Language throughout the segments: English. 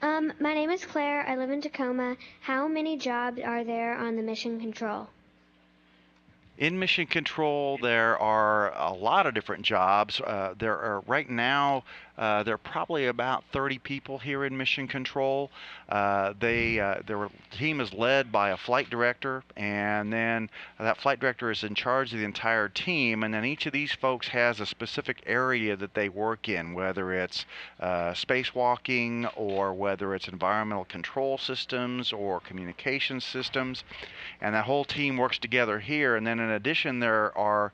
My name is Claire. I live in Tacoma. How many jobs are there on the mission control? In mission control, there are a lot of different jobs. There are right now, there are probably about 30 people here in mission control. Their team is led by a flight director, and then that flight director is in charge of the entire team. And then each of these folks has a specific area that they work in, whether it's spacewalking or whether it's environmental control systems or communication systems, and that whole team works together here. And then in addition, there are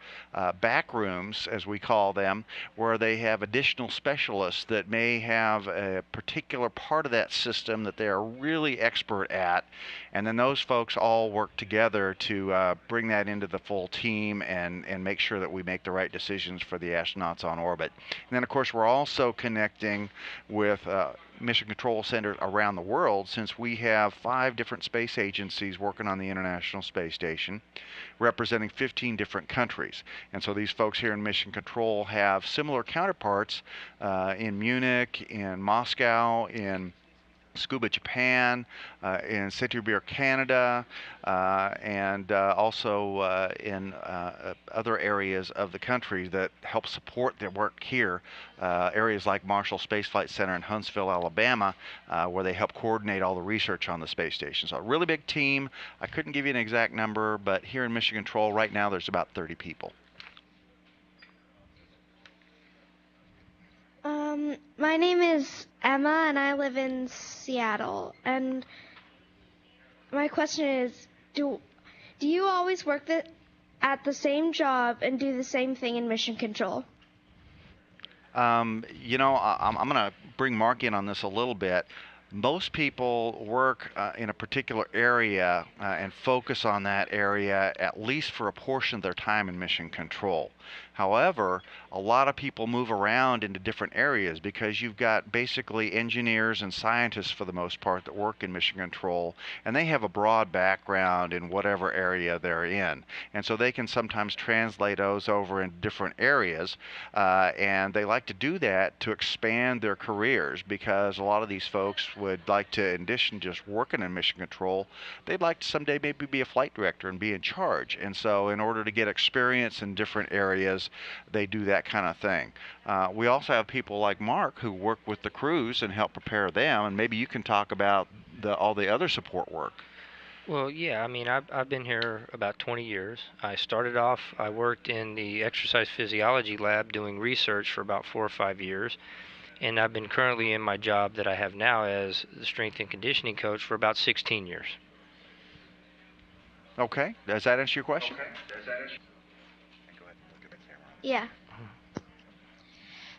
back rooms, as we call them, where they have additional specialists that may have a particular part of that system that they are really expert at. And then those folks all work together to bring that into the full team and make sure that we make the right decisions for the astronauts on orbit. And then, of course, we're also connecting with mission control centers around the world, since we have 5 different space agencies working on the International Space Station, representing 15 different countries. And so these folks here in mission control have similar counterparts in Munich, in Moscow, in Scuba Japan, in Saint-Hubert, Canada, and also in other areas of the country that help support their work here. Areas like Marshall Space Flight Center in Huntsville, Alabama, where they help coordinate all the research on the space station. So a really big team. I couldn't give you an exact number, but here in Mission Control right now there's about 30 people. My name is Emma, and I live in Seattle. And my question is, do you always work at the same job and do the same thing in mission control? I'm going to bring Mark in on this a little bit. Most people work in a particular area and focus on that area at least for a portion of their time in mission control. However, a lot of people move around into different areas because you've got basically engineers and scientists for the most part that work in mission control, and they have a broad background in whatever area they're in. And so they can sometimes translate those over in different areas, and they like to do that to expand their careers, because a lot of these folks would like to, in addition to just working in mission control, they'd like to someday maybe be a flight director and be in charge. And so in order to get experience in different areas, they do that kind of thing. We also have people like Mark who work with the crews and help prepare them, and maybe you can talk about all the other support work. Well, yeah, I mean, I've been here about 20 years. I worked in the exercise physiology lab doing research for about 4 or 5 years, and I've been currently in my job that I have now as the strength and conditioning coach for about 16 years. Okay, does that answer your question? Yeah.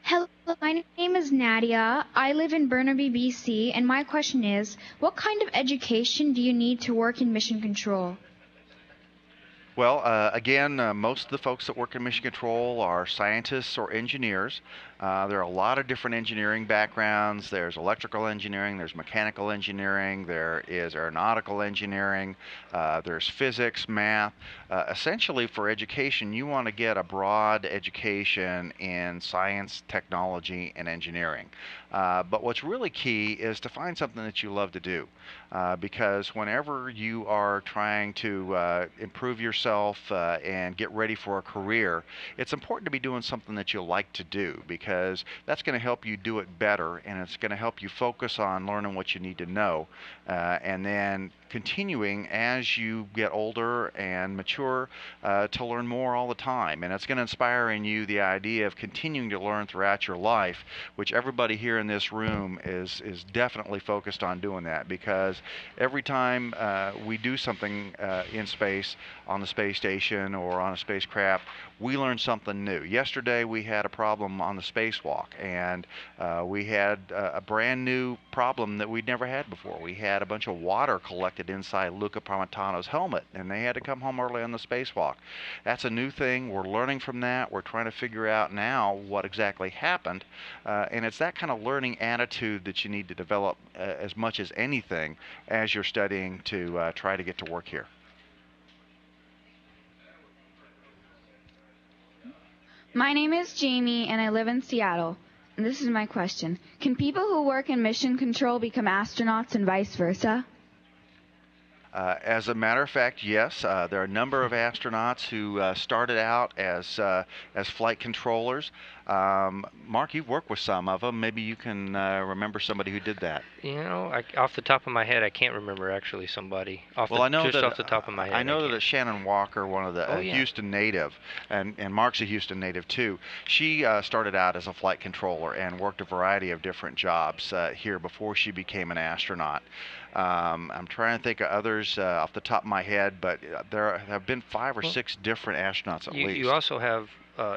Hello, my name is Nadia. I live in Burnaby, BC, and my question is, what kind of education do you need to work in mission control? Well, again, most of the folks that work in mission control are scientists or engineers. There are a lot of different engineering backgrounds. There's electrical engineering, there's mechanical engineering, there is aeronautical engineering, there's physics, math. Essentially, for education, you want to get a broad education in science, technology, and engineering. But what's really key is to find something that you love to do, because whenever you are trying to improve yourself and get ready for a career, it's important to be doing something that you like to do, because that's going to help you do it better, and it's going to help you focus on learning what you need to know, and then continuing as you get older and mature to learn more all the time. And it's going to inspire in you the idea of continuing to learn throughout your life, which everybody here in this room is definitely focused on doing that, because every time we do something in space, on the space station or on a spacecraft, we learn something new. Yesterday we had a problem on the spacewalk, and we had a brand new problem that we'd never had before. We had a bunch of water collected inside Luca Parmitano's helmet, and they had to come home early on the spacewalk. That's a new thing. We're learning from that. We're trying to figure out now what exactly happened, and it's that kind of learning attitude that you need to develop as much as anything as you're studying to try to get to work here. My name is Jamie, and I live in Seattle. and this is my question. Can people who work in mission control become astronauts and vice versa? As a matter of fact, yes. There are a number of astronauts who started out as flight controllers. Mark, you've worked with some of them. Maybe you can remember somebody who did that. You know, off the top of my head, I can't remember actually somebody. Well, I know just that off the top of my head. I know that Shannon Walker, one of the Oh, yeah. Houston native, and Mark's a Houston native too. She started out as a flight controller and worked a variety of different jobs here before she became an astronaut. I'm trying to think of others off the top of my head, but there have been 5 or 6 different astronauts at least. You also have,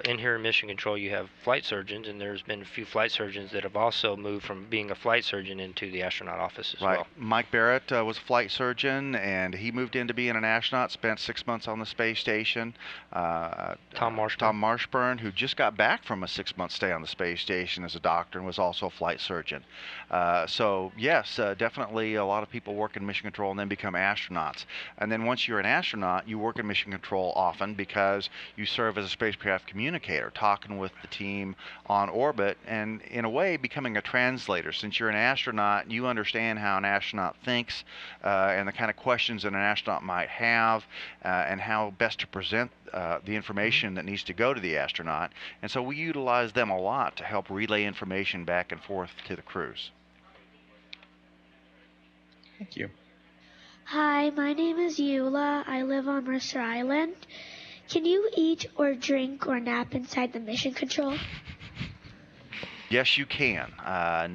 in here in Mission Control, you have flight surgeons, and there's been a few flight surgeons that have also moved from being a flight surgeon into the astronaut office as well. Mike Barrett was a flight surgeon, and he moved into being an astronaut, spent 6 months on the space station. Tom Marshburn, who just got back from a 6-month stay on the space station as a doctor and was also a flight surgeon. So yes, definitely a lot of people work in mission control and then become astronauts. And then once you're an astronaut, you work in mission control often because you serve as a spacecraft communicator, talking with the team on orbit and in a way becoming a translator. Since you're an astronaut, you understand how an astronaut thinks and the kind of questions that an astronaut might have and how best to present the information that needs to go to the astronaut. And so we utilize them a lot to help relay information back and forth to the crews. Thank you. Hi, my name is Eula. I live on Mercer Island. Can you eat or drink or nap inside the mission control? Yes, you can.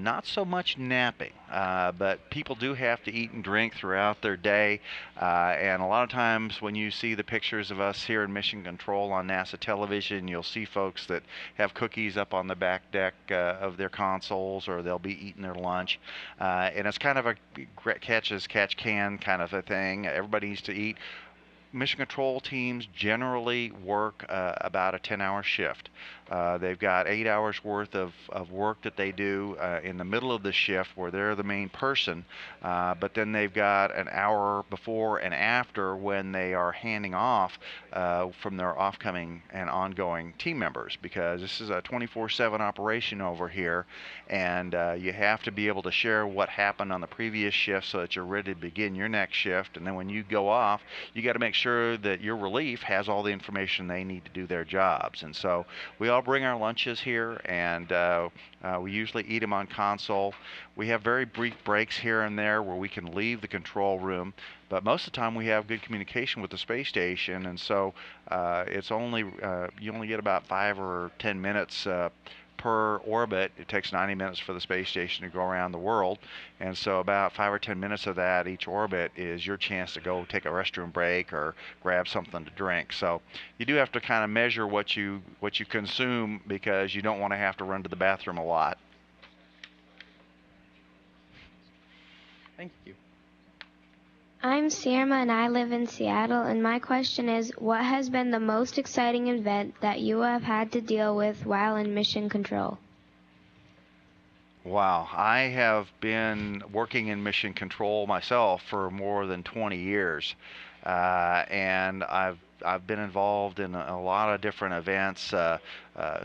Not so much napping, but people do have to eat and drink throughout their day. And a lot of times when you see the pictures of us here in Mission Control on NASA television, you'll see folks that have cookies up on the back deck of their consoles, or they'll be eating their lunch. And it's kind of a catch as catch can kind of a thing. Everybody needs to eat. Mission control teams generally work about a 10-hour shift. They've got 8 hours worth of work that they do in the middle of the shift where they're the main person, but then they've got an hour before and after when they are handing off from their off-coming and ongoing team members, because this is a 24/7 operation over here, and you have to be able to share what happened on the previous shift so that you're ready to begin your next shift. And then when you go off, you got to make sure that your relief has all the information they need to do their jobs. And so we all bring our lunches here, and we usually eat them on console. We have very brief breaks here and there where we can leave the control room, but most of the time we have good communication with the space station, and so it's only you only get about 5 or 10 minutes per orbit. It takes 90 minutes for the space station to go around the world, and so about 5 or 10 minutes of that each orbit is your chance to go take a restroom break or grab something to drink. So you do have to kind of measure what you consume, because you don't want to have to run to the bathroom a lot. Thank you. I'm Sierra and I live in Seattle, and my question is, what has been the most exciting event that you have had to deal with while in mission control? Wow, I have been working in mission control myself for more than 20 years, and I've been involved in a lot of different events,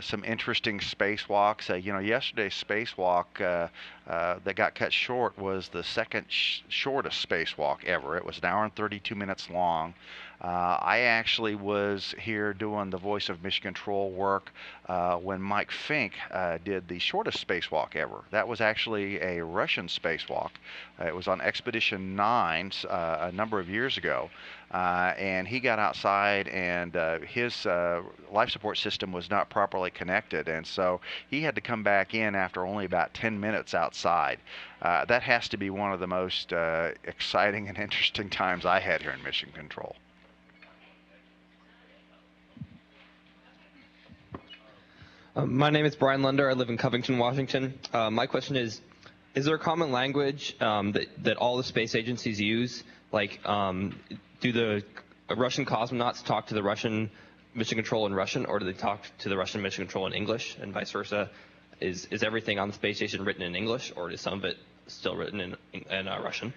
some interesting spacewalks. Yesterday's spacewalk that got cut short was the second shortest spacewalk ever. It was an hour and 32 minutes long. I actually was here doing the voice of mission control work when Mike Fink did the shortest spacewalk ever. That was actually a Russian spacewalk. It was on Expedition 9 a number of years ago. And he got outside, and his life support system was not properly connected, and so he had to come back in after only about 10 minutes outside. That has to be one of the most exciting and interesting times I had here in Mission Control. My name is Brian Lunder. I live in Covington, Washington. My question is there a common language that all the space agencies use? Like, do the Russian cosmonauts talk to the Russian mission control in Russian, or do they talk to the Russian mission control in English, and vice versa? Is everything on the space station written in English, or is some of it still written in Russian?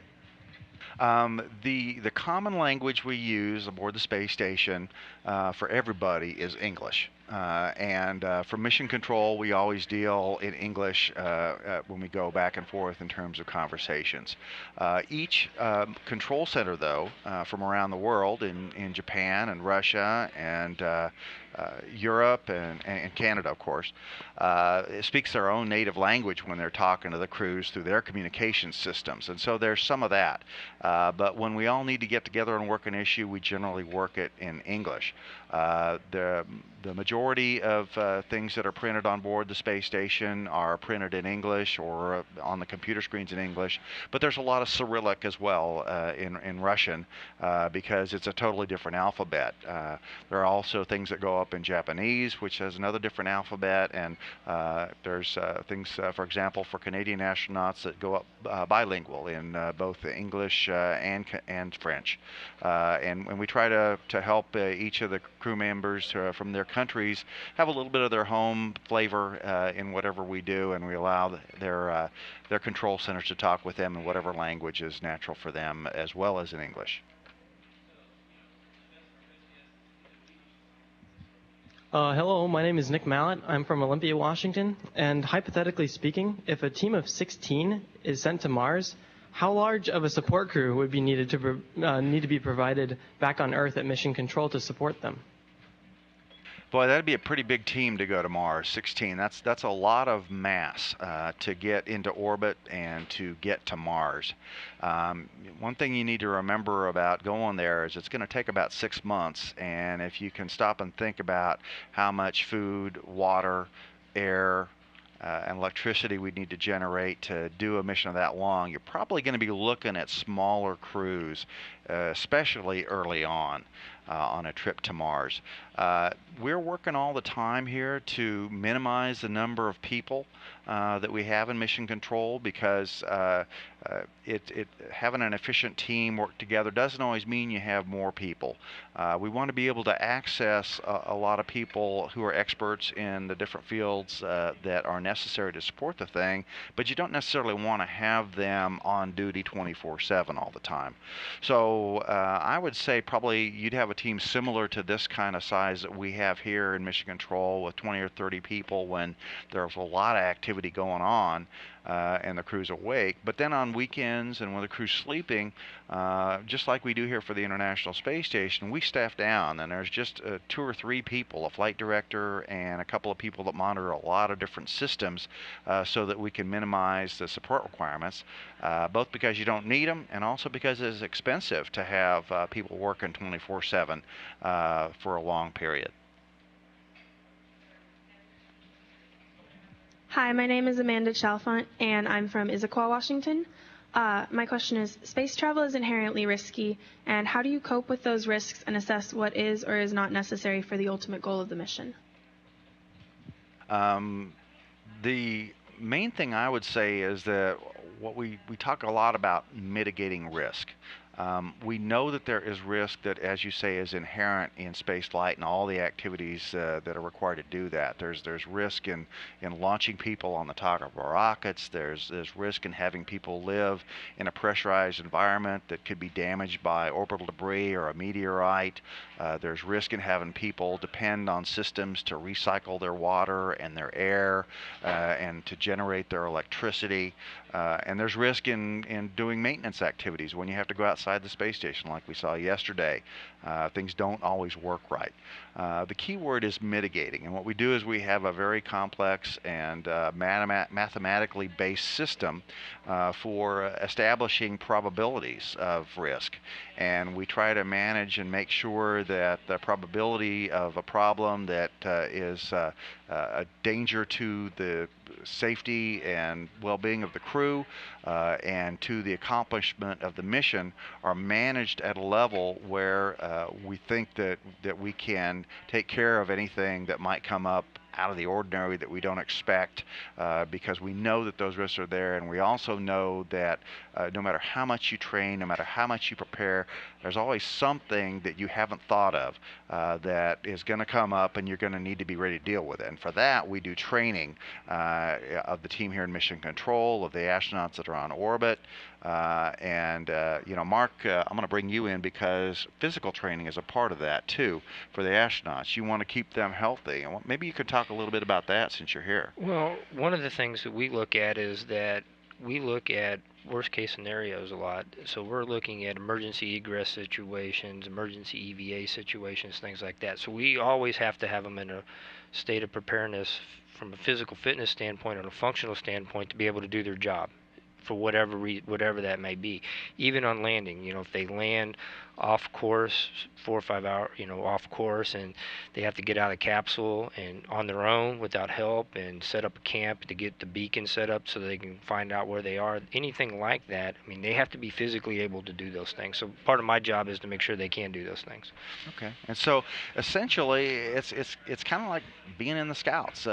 The common language we use aboard the space station for everybody is English. For mission control, we always deal in English when we go back and forth in terms of conversations. Each control center, though, from around the world, in Japan and Russia and Europe and Canada, of course, it speaks their own native language when they're talking to the crews through their communication systems. And so there's some of that. But when we all need to get together and work an issue, we generally work it in English. The majority of things that are printed on board the space station are printed in English or on the computer screens in English, but there's a lot of Cyrillic as well in Russian because it's a totally different alphabet. There are also things that go up in Japanese, which has another different alphabet, and there's things, for example, for Canadian astronauts that go up bilingual in both English and French. And we try to help each of the crew members from their countries have a little bit of their home flavor in whatever we do, and we allow their control centers to talk with them in whatever language is natural for them, as well as in English. Hello, my name is Nick Mallett. I'm from Olympia, Washington. And hypothetically speaking, if a team of 16 is sent to Mars, how large of a support crew would be needed to need to be provided back on Earth at Mission Control to support them? Boy, that'd be a pretty big team to go to Mars. 16. That's a lot of mass to get into orbit and to get to Mars. One thing you need to remember about going there is it's going to take about 6 months, and if you can stop and think about how much food, water, air, and electricity we need to generate to do a mission of that long, you're probably going to be looking at smaller crews, especially early on a trip to Mars. We're working all the time here to minimize the number of people that we have in mission control, because having an efficient team work together doesn't always mean you have more people. We want to be able to access a lot of people who are experts in the different fields that are necessary to support the thing, but you don't necessarily want to have them on duty 24/7 all the time. So I would say probably you'd have a team similar to this kind of size that we have here in Mission Control, with 20 or 30 people when there's a lot of activity going on and the crew's awake. But then on weekends and when the crew's sleeping, just like we do here for the International Space Station, we staff down, and there's just 2 or 3 people, a flight director and a couple of people that monitor a lot of different systems so that we can minimize the support requirements, both because you don't need them and also because it's expensive to have people working 24/7 for a long period. Hi, my name is Amanda Chalfont, and I'm from Issaquah, Washington. My question is, space travel is inherently risky, and how do you cope with those risks and assess what is or is not necessary for the ultimate goal of the mission? The main thing I would say is that we talk a lot about mitigating risk. We know that there is risk that, as you say, is inherent in space flight and all the activities that are required to do that. There's risk in launching people on the top of rockets. There's risk in having people live in a pressurized environment that could be damaged by orbital debris or a meteorite. There's risk in having people depend on systems to recycle their water and their air and to generate their electricity. And there's risk in doing maintenance activities when you have to go outside the space station, like we saw yesterday. Things don't always work right. The key word is mitigating, and what we do is we have a very complex and mathematically based system for establishing probabilities of risk, and we try to manage and make sure that the probability of a problem that is a danger to the safety and well-being of the crew and to the accomplishment of the mission are managed at a level where we think that we can take care of anything that might come up out of the ordinary that we don't expect, because we know that those risks are there, and we also know that no matter how much you train, no matter how much you prepare, there's always something that you haven't thought of that is going to come up, and you're going to need to be ready to deal with it. And for that, we do training of the team here in Mission Control, of the astronauts that are on orbit. Mark, I'm going to bring you in because physical training is a part of that too for the astronauts. You want to keep them healthy. And maybe you could talk a little bit about that since you're here. Well, one of the things that we look at is that we look at worst case scenarios a lot. So we're looking at emergency egress situations, emergency EVA situations, things like that. So we always have to have them in a state of preparedness from a physical fitness standpoint and a functional standpoint to be able to do their job for whatever that may be. Even on landing, if they land off course, 4 or 5 hours, off course, and they have to get out of the capsule and on their own without help and set up a camp to get the beacon set up so they can find out where they are, anything like that. I mean, they have to be physically able to do those things. So part of my job is to make sure they can do those things. Okay. And so essentially it's kind of like being in the Scouts.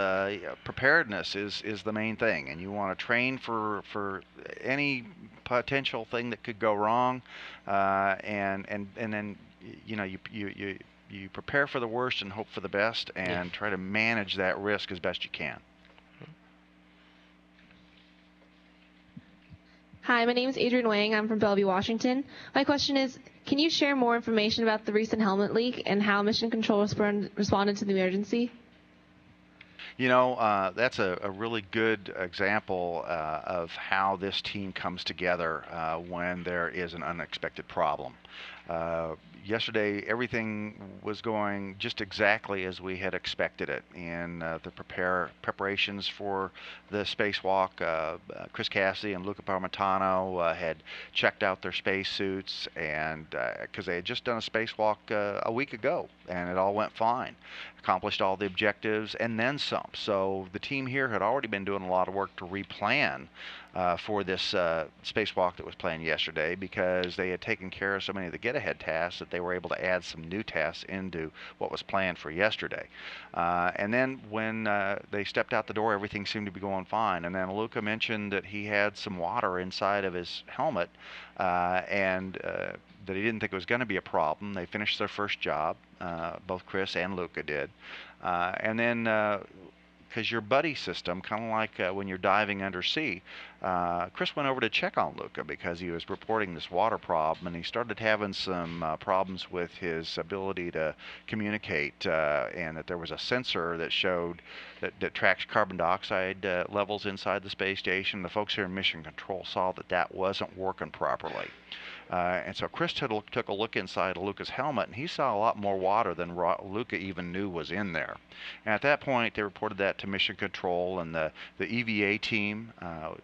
Preparedness is the main thing, and you want to train for any potential thing that could go wrong, and then you prepare for the worst and hope for the best, and try to manage that risk as best you can. Hi, my name is Adrian Wang. I'm from Bellevue, Washington. My question is, can you share more information about the recent helmet leak and how Mission Control responded to the emergency? That's a really good example of how this team comes together when there is an unexpected problem. Yesterday, everything was going just exactly as we had expected it in the preparations for the spacewalk. Chris Cassidy and Luca Parmitano had checked out their spacesuits, and because they had just done a spacewalk a week ago, and it all went fine. Accomplished all the objectives and then some. So the team here had already been doing a lot of work to replan for this spacewalk that was planned yesterday, because they had taken care of so many of the get-ahead tasks that they were able to add some new tasks into what was planned for yesterday. And then when they stepped out the door, everything seemed to be going fine. And then Luca mentioned that he had some water inside of his helmet, and that he didn't think it was going to be a problem. They finished their first job, both Chris and Luca did. And then because your buddy system, kind of like when you're diving undersea, Chris went over to check on Luca because he was reporting this water problem, and he started having some problems with his ability to communicate, and that there was a sensor that showed that tracks carbon dioxide levels inside the space station. The folks here in Mission Control saw that wasn't working properly. And so Chris took a look inside of Luca's helmet, and he saw a lot more water than Luca even knew was in there. And at that point, they reported that to Mission Control, and the EVA team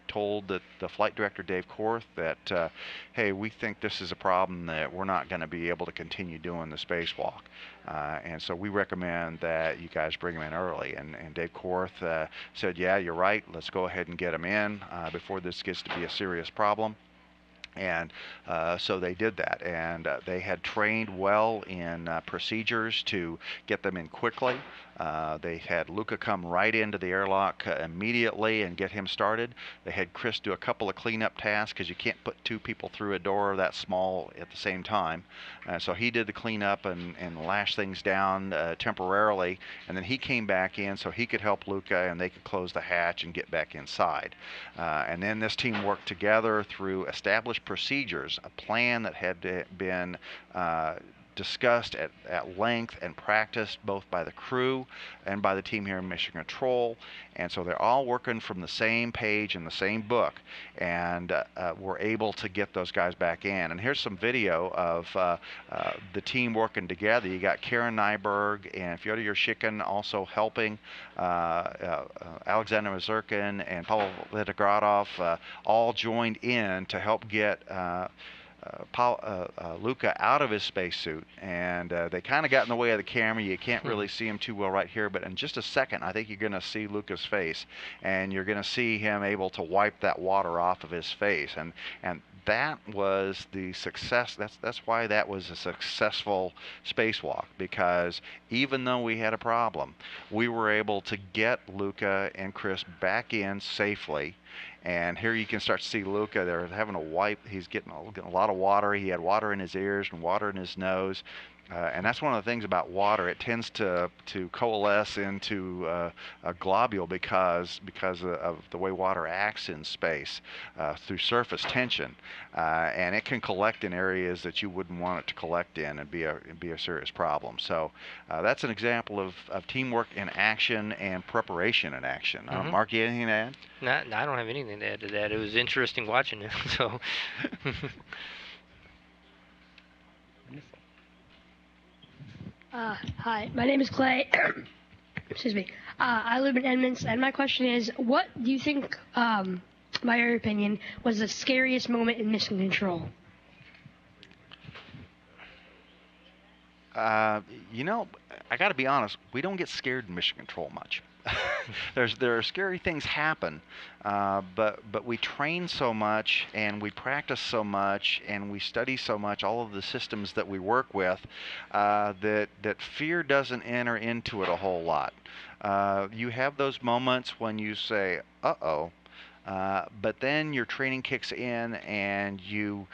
told the flight director, Dave Korth, that, hey, we think this is a problem that we're not going to be able to continue doing the spacewalk. And so we recommend that you guys bring him in early. And Dave Korth said, yeah, you're right, let's go ahead and get him in before this gets to be a serious problem. And so they did that, and they had trained well in procedures to get them in quickly. They had Luca come right into the airlock immediately and get him started. They had Chris do a couple of cleanup tasks, because you can't put 2 people through a door that small at the same time. So he did the cleanup and lash things down temporarily, and then he came back in so he could help Luca, and they could close the hatch and get back inside. And then this team worked together through established procedures, a plan that had been discussed at length and practiced both by the crew and by the team here in Mission Control. And so they're all working from the same page in the same book, and we're able to get those guys back in. And here's some video of the team working together. You got Karen Nyberg and Fyodor Yurshikin also helping, Alexander Mazurkin and Pavel Letogradov all joined in to help get Luca out of his spacesuit, and they kind of got in the way of the camera. You can't really see him too well right here, but in just a second I think you're going to see Luca's face, and you're going to see him able to wipe that water off of his face, and that was the success. That's why that was a successful spacewalk, because even though we had a problem, we were able to get Luca and Chris back in safely. And here you can start to see Luca. They're having a wipe. He's getting a lot of water. He had water in his ears and water in his nose. And that's one of the things about water. It tends to coalesce into a globule because of the way water acts in space through surface tension, and it can collect in areas that you wouldn't want it to collect in and be a serious problem. So that's an example of teamwork in action and preparation in action. Mark, you anything to add? No, I don't have anything to add to that. It was interesting watching it. So. Hi, my name is Clay. Excuse me. I live in Edmonds, and my question is, what do you think, by your opinion, was the scariest moment in Mission Control? You know, I got to be honest. We don't get scared in Mission Control much. There are scary things happen, but we train so much and we practice so much and we study so much all of the systems that we work with that fear doesn't enter into it a whole lot. You have those moments when you say, "Uh-oh," but then your training kicks in and you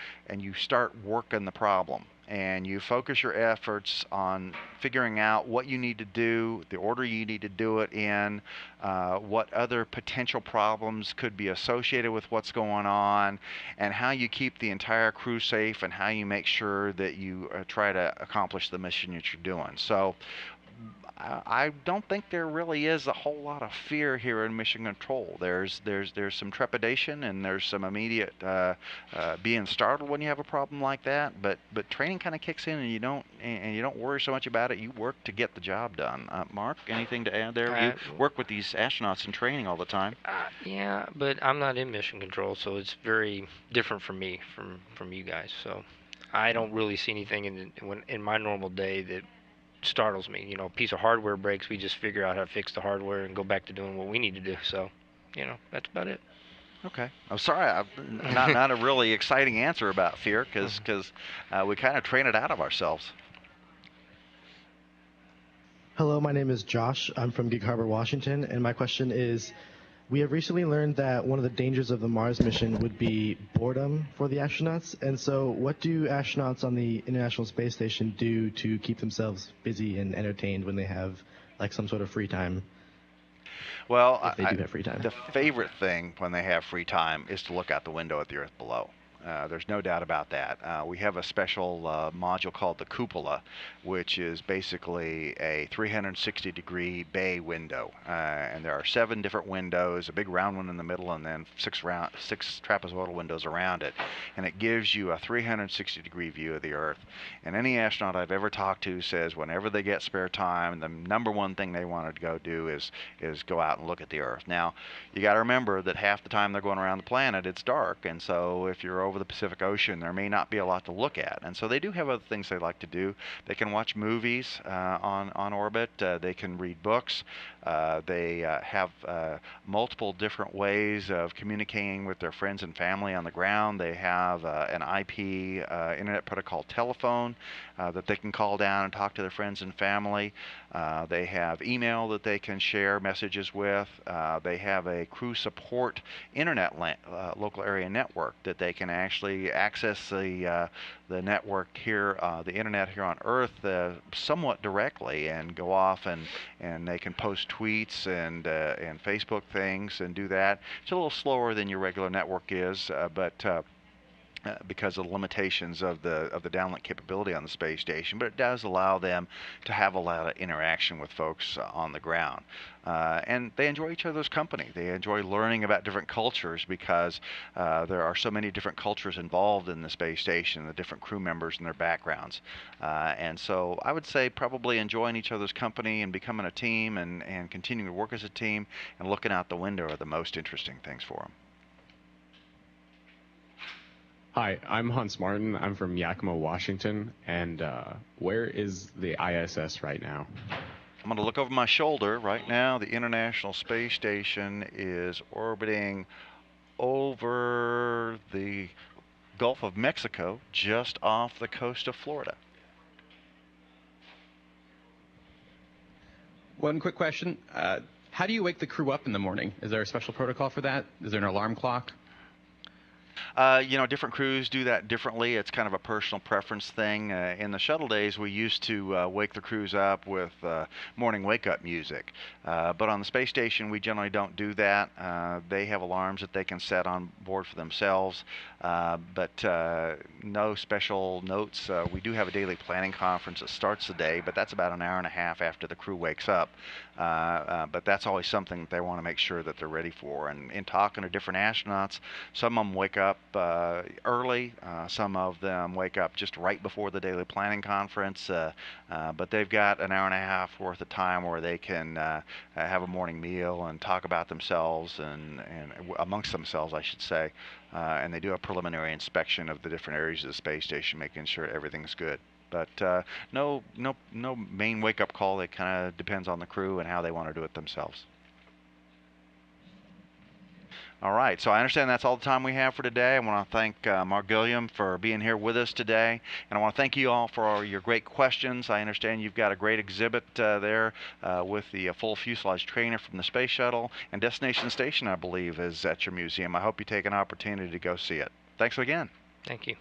start working the problem. And you focus your efforts on figuring out what you need to do, the order you need to do it in, what other potential problems could be associated with what's going on, and how you keep the entire crew safe, and how you make sure that you try to accomplish the mission that you're doing. So I don't think there really is a whole lot of fear here in Mission Control. There's some trepidation and there's some immediate being startled when you have a problem like that. But training kind of kicks in and you don't worry so much about it. You work to get the job done. Mark, anything to add there? You work with these astronauts in training all the time. Yeah, but I'm not in Mission Control, so it's very different for me from you guys. So I don't really see anything in my normal day that startles me. You know, a piece of hardware breaks, we just figure out how to fix the hardware and go back to doing what we need to do. So, you know, that's about it. Okay. I'm sorry, not a really exciting answer about fear, because we kind of train it out of ourselves. Hello, my name is Josh. I'm from Gig Harbor, Washington, and my question is, we have recently learned that one of the dangers of the Mars mission would be boredom for the astronauts. And so what do astronauts on the International Space Station do to keep themselves busy and entertained when they have like some sort of free time? Well, if they do have free time. The favorite thing when they have free time is to look out the window at the Earth below. There's no doubt about that. We have a special module called the cupola, which is basically a 360-degree bay window. And there are 7 different windows, a big round one in the middle, and then 6 trapezoidal windows around it. And it gives you a 360-degree view of the Earth. And any astronaut I've ever talked to says whenever they get spare time, the number one thing they want to go do is go out and look at the Earth. Now, you got to remember that half the time they're going around the planet, it's dark. And so if you're over the Pacific Ocean, there may not be a lot to look at. And so they do have other things they like to do. They can watch movies on orbit. They can read books. They have multiple different ways of communicating with their friends and family on the ground. They have an IP internet protocol telephone that they can call down and talk to their friends and family. They have email that they can share messages with. They have a crew support internet local area network that they can actually access the network here, the internet here on Earth, somewhat directly, and go off and they can post tweets and Facebook things and do that. It's a little slower than your regular network is, but because of the limitations of the downlink capability on the space station, but it does allow them to have a lot of interaction with folks on the ground. And they enjoy each other's company. They enjoy learning about different cultures because there are so many different cultures involved in the space station, the different crew members and their backgrounds. And so I would say probably enjoying each other's company and becoming a team and continuing to work as a team and looking out the window are the most interesting things for them. Hi, I'm Hans Martin. I'm from Yakima, Washington. And where is the ISS right now? I'm going to look over my shoulder. Right now, the International Space Station is orbiting over the Gulf of Mexico, just off the coast of Florida. One quick question. How do you wake the crew up in the morning? Is there a special protocol for that? Is there an alarm clock? Different crews do that differently. It's kind of a personal preference thing. In the shuttle days, we used to wake the crews up with morning wake-up music. But on the space station, we generally don't do that. They have alarms that they can set on board for themselves, but no special notes. We do have a daily planning conference that starts the day, but that's about an hour and a half after the crew wakes up. But that's always something that they want to make sure that they're ready for. And in talking to different astronauts, some of them wake up early. Some of them wake up just right before the daily planning conference. But they've got an hour and a half worth of time where they can have a morning meal and talk about themselves and amongst themselves, I should say. And they do a preliminary inspection of the different areas of the space station, making sure everything's good. But no main wake-up call. It kind of depends on the crew and how they want to do it themselves. All right, so I understand that's all the time we have for today. I want to thank Mark Guilliams for being here with us today. And I want to thank you all for your great questions. I understand you've got a great exhibit there with the full fuselage trainer from the Space Shuttle. And Destination Station, I believe, is at your museum. I hope you take an opportunity to go see it. Thanks again. Thank you.